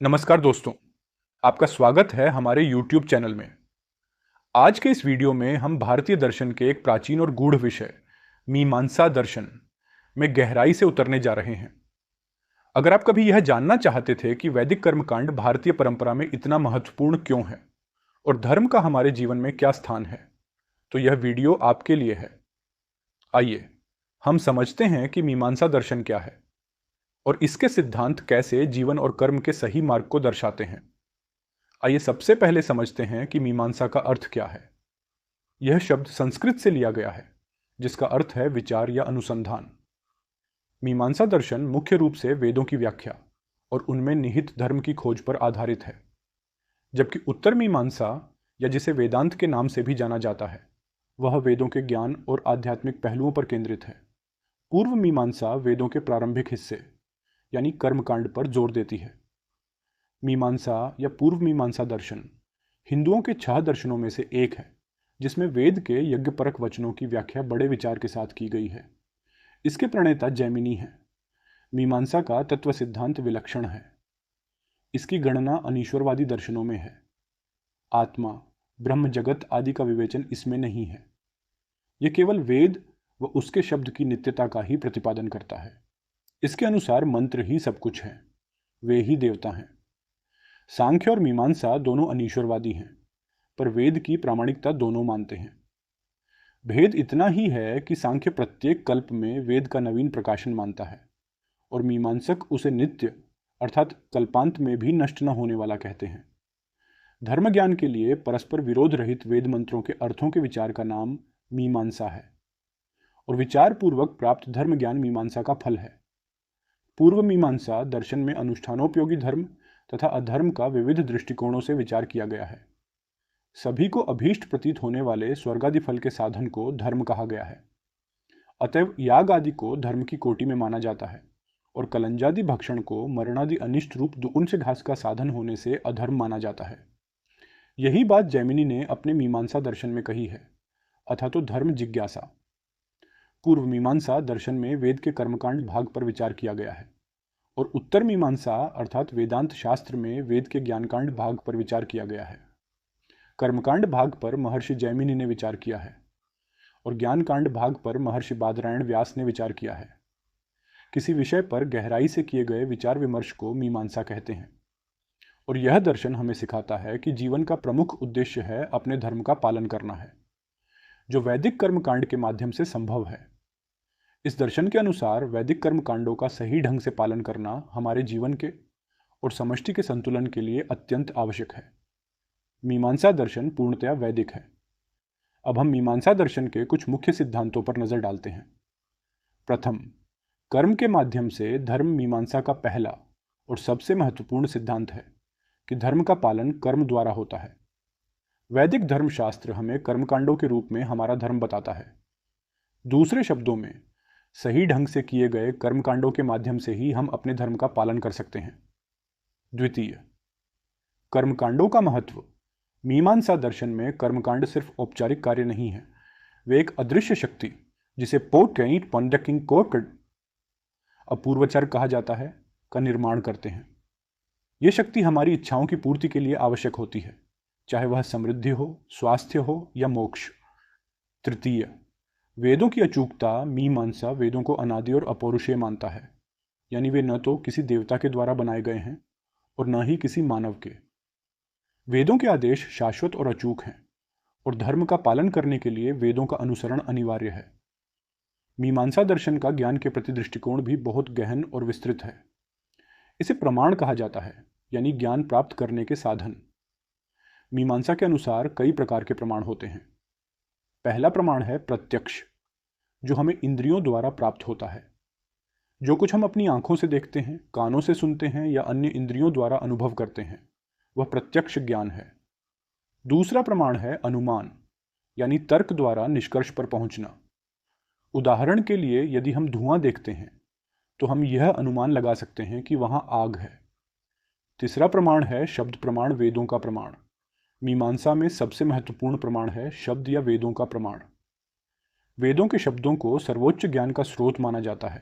नमस्कार दोस्तों, आपका स्वागत है हमारे YouTube चैनल में। आज के इस वीडियो में हम भारतीय दर्शन के एक प्राचीन और गूढ़ विषय मीमांसा दर्शन में गहराई से उतरने जा रहे हैं। अगर आप कभी यह जानना चाहते थे कि वैदिक कर्मकांड भारतीय परंपरा में इतना महत्वपूर्ण क्यों है और धर्म का हमारे जीवन में क्या स्थान है, तो यह वीडियो आपके लिए है। आइए हम समझते हैं कि मीमांसा दर्शन क्या है और इसके सिद्धांत कैसे जीवन और कर्म के सही मार्ग को दर्शाते हैं। आइए सबसे पहले समझते हैं कि मीमांसा का अर्थ क्या है। यह शब्द संस्कृत से लिया गया है, जिसका अर्थ है विचार या अनुसंधान। मीमांसा दर्शन मुख्य रूप से वेदों की व्याख्या और उनमें निहित धर्म की खोज पर आधारित है, जबकि उत्तर मीमांसा या जिसे वेदांत के नाम से भी जाना जाता है, वह वेदों के ज्ञान और आध्यात्मिक पहलुओं पर केंद्रित है। पूर्व मीमांसा वेदों के प्रारंभिक हिस्से यानी कर्मकांड पर जोर देती है। मीमांसा या पूर्व मीमांसा दर्शन हिंदुओं के 6 दर्शनों में से एक है, जिसमें वेद के यज्ञपरक वचनों की व्याख्या बड़े विचार के साथ की गई है। इसके प्रणेता जैमिनी हैं। मीमांसा का तत्व सिद्धांत विलक्षण है। इसकी गणना अनीश्वरवादी दर्शनों में है। आत्मा, ब्रह्म, जगत आदि का विवेचन इसमें नहीं है। यह केवल वेद व उसके शब्द की नित्यता का ही प्रतिपादन करता है। इसके अनुसार मंत्र ही सब कुछ है, वे ही देवता हैं। सांख्य और मीमांसा दोनों अनीश्वरवादी हैं, पर वेद की प्रामाणिकता दोनों मानते हैं। भेद इतना ही है कि सांख्य प्रत्येक कल्प में वेद का नवीन प्रकाशन मानता है और मीमांसक उसे नित्य अर्थात कल्पांत में भी नष्ट न होने वाला कहते हैं। धर्म ज्ञान के लिए परस्पर विरोध रहित वेद मंत्रों के अर्थों के विचार का नाम मीमांसा है और विचार पूर्वक प्राप्त धर्म ज्ञान मीमांसा का फल है। पूर्व मीमांसा दर्शन में अनुष्ठानोपयोगी धर्म तथा अधर्म का विविध दृष्टिकोणों से विचार किया गया है। सभी को अभीष्ट प्रतीत होने वाले स्वर्गादि फल के साधन को धर्म कहा गया है। अतएव याग आदि को धर्म की कोटि में माना जाता है और कलंजादि भक्षण को मरणादि अनिष्ट रूप दुगुन से घास का साधन होने से अधर्म माना जाता है। यही बात जैमिनी ने अपने मीमांसा दर्शन में कही है, अथा तो धर्म जिज्ञासा। पूर्व मीमांसा दर्शन में वेद के कर्मकांड भाग पर विचार किया गया है और उत्तर मीमांसा अर्थात वेदांत शास्त्र में वेद के ज्ञानकांड भाग पर विचार किया गया है। कर्मकांड भाग पर महर्षि जैमिनी ने विचार किया है और ज्ञानकांड भाग पर महर्षि बादरायण व्यास ने विचार किया है। किसी विषय पर गहराई से किए गए विचार विमर्श को मीमांसा कहते हैं और यह दर्शन हमें सिखाता है कि जीवन का प्रमुख उद्देश्य है अपने धर्म का पालन करना है, जो वैदिक कर्मकांड के माध्यम से संभव है। इस दर्शन के अनुसार वैदिक कर्मकांडों का सही ढंग से पालन करना हमारे जीवन के और समष्टि के संतुलन के लिए अत्यंत आवश्यक है। मीमांसा दर्शन पूर्णतया वैदिक है। अब हम मीमांसा दर्शन के कुछ मुख्य सिद्धांतों पर नजर डालते हैं। प्रथम, कर्म के माध्यम से धर्म मीमांसा का पहला और सबसे महत्वपूर्ण सिद्धांत है कि धर्म का पालन कर्म द्वारा होता है। वैदिक धर्मशास्त्र हमें कर्मकांडों के रूप में हमारा धर्म बताता है। दूसरे शब्दों में, सही ढंग से किए गए कर्मकांडों के माध्यम से ही हम अपने धर्म का पालन कर सकते हैं। द्वितीय, कर्मकांडों का महत्व। मीमांसा दर्शन में कर्मकांड सिर्फ औपचारिक कार्य नहीं है, वे एक अदृश्य शक्ति, जिसे पोटेंट पंडकिंग कोकड अपूर्वचर कहा जाता है, का निर्माण करते हैं। ये शक्ति हमारी इच्छाओं की पूर्ति के लिए आवश्यक होती है, चाहे वह समृद्धि हो, स्वास्थ्य हो या मोक्ष। तृतीय, वेदों की अचूकता। मीमांसा वेदों को अनादि और अपौरुषेय मानता है, यानी वे न तो किसी देवता के द्वारा बनाए गए हैं और न ही किसी मानव के। वेदों के आदेश शाश्वत और अचूक हैं और धर्म का पालन करने के लिए वेदों का अनुसरण अनिवार्य है। मीमांसा दर्शन का ज्ञान के प्रति दृष्टिकोण भी बहुत गहन और विस्तृत है। इसे प्रमाण कहा जाता है, यानी ज्ञान प्राप्त करने के साधन। मीमांसा के अनुसार कई प्रकार के प्रमाण होते हैं। पहला प्रमाण है प्रत्यक्ष, जो हमें इंद्रियों द्वारा प्राप्त होता है। जो कुछ हम अपनी आंखों से देखते हैं, कानों से सुनते हैं या अन्य इंद्रियों द्वारा अनुभव करते हैं, वह प्रत्यक्ष ज्ञान है। दूसरा प्रमाण है अनुमान, यानी तर्क द्वारा निष्कर्ष पर पहुंचना। उदाहरण के लिए, यदि हम धुआं देखते हैं तो हम यह अनुमान लगा सकते हैं कि वहां आग है। तीसरा प्रमाण है शब्द प्रमाण, वेदों का प्रमाण। मीमांसा में सबसे महत्वपूर्ण प्रमाण है शब्द या वेदों का प्रमाण। वेदों के शब्दों को सर्वोच्च ज्ञान का स्रोत माना जाता है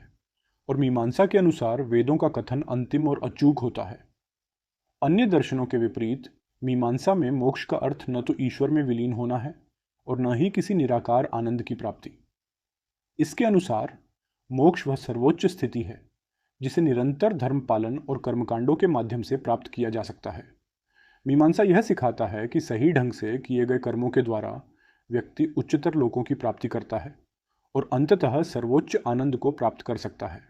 और मीमांसा के अनुसार वेदों का कथन अंतिम और अचूक होता है। अन्य दर्शनों के विपरीत मीमांसा में मोक्ष का अर्थ न तो ईश्वर में विलीन होना है और न ही किसी निराकार आनंद की प्राप्ति। इसके अनुसार मोक्ष वह सर्वोच्च स्थिति है जिसे निरंतर धर्म पालन और कर्मकांडों के माध्यम से प्राप्त किया जा सकता है। मीमांसा यह सिखाता है कि सही ढंग से किए गए कर्मों के द्वारा व्यक्ति उच्चतर लोकों की प्राप्ति करता है और अंततः सर्वोच्च आनंद को प्राप्त कर सकता है।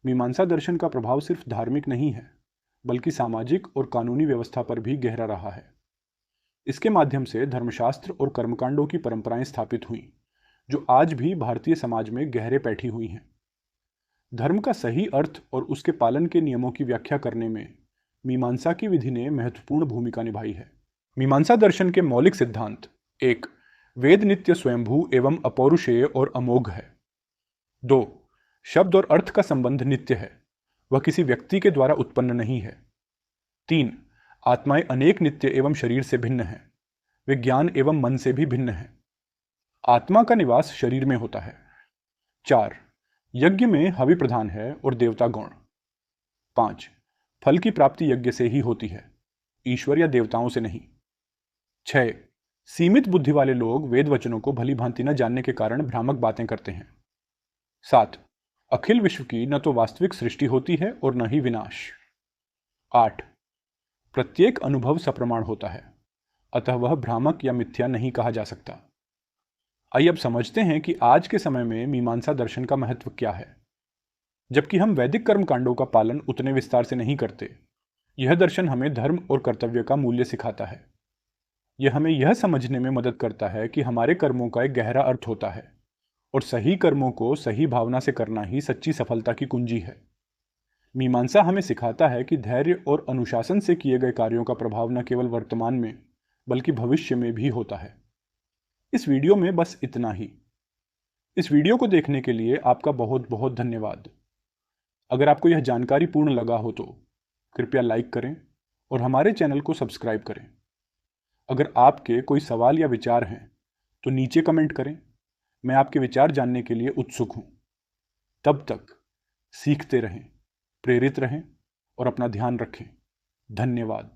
मीमांसा दर्शन का प्रभाव सिर्फ धार्मिक नहीं है बल्कि सामाजिक और कानूनी व्यवस्था पर भी गहरा रहा है। इसके माध्यम से धर्मशास्त्र और कर्मकांडों की परंपराएं स्थापित हुई जो आज भी भारतीय समाज में गहरे बैठी हुई हैं। धर्म का सही अर्थ और उसके पालन के नियमों की व्याख्या करने में मीमांसा की विधि ने महत्वपूर्ण भूमिका निभाई है। मीमांसा दर्शन के मौलिक सिद्धांत: 1. वेद नित्य स्वयंभू एवं अपौरुषेय और अमोघ है। 2. शब्द और अर्थ का संबंध नित्य है, वह किसी व्यक्ति के द्वारा उत्पन्न नहीं है। 3. आत्माएं अनेक नित्य एवं शरीर से भिन्न हैं, वे ज्ञान एवं मन से भी भिन्न हैं। आत्मा का निवास शरीर में होता है। 4. यज्ञ में हवि प्रधान है और देवता गौण। 5. फल की प्राप्ति यज्ञ से ही होती है, ईश्वर या देवताओं से नहीं। 6. सीमित बुद्धि वाले लोग वेद वचनों को भली भांति न जानने के कारण भ्रामक बातें करते हैं। 7. अखिल विश्व की न तो वास्तविक सृष्टि होती है और न ही विनाश। 8. प्रत्येक अनुभव सप्रमाण होता है, अतः वह भ्रामक या मिथ्या नहीं कहा जा सकता। आइए अब समझते हैं कि आज के समय में मीमांसा दर्शन का महत्व क्या है। जबकि हम वैदिक कर्मकांडों का पालन उतने विस्तार से नहीं करते, यह दर्शन हमें धर्म और कर्तव्य का मूल्य सिखाता है। यह हमें यह समझने में मदद करता है कि हमारे कर्मों का एक गहरा अर्थ होता है और सही कर्मों को सही भावना से करना ही सच्ची सफलता की कुंजी है। मीमांसा हमें सिखाता है कि धैर्य और अनुशासन से किए गए कार्यों का प्रभाव न केवल वर्तमान में बल्कि भविष्य में भी होता है। इस वीडियो में बस इतना ही। इस वीडियो को देखने के लिए आपका बहुत बहुत धन्यवाद। अगर आपको यह जानकारी पूर्ण लगा हो तो कृपया लाइक करें और हमारे चैनल को सब्सक्राइब करें। अगर आपके कोई सवाल या विचार हैं तो नीचे कमेंट करें, मैं आपके विचार जानने के लिए उत्सुक हूं। तब तक सीखते रहें, प्रेरित रहें और अपना ध्यान रखें। धन्यवाद।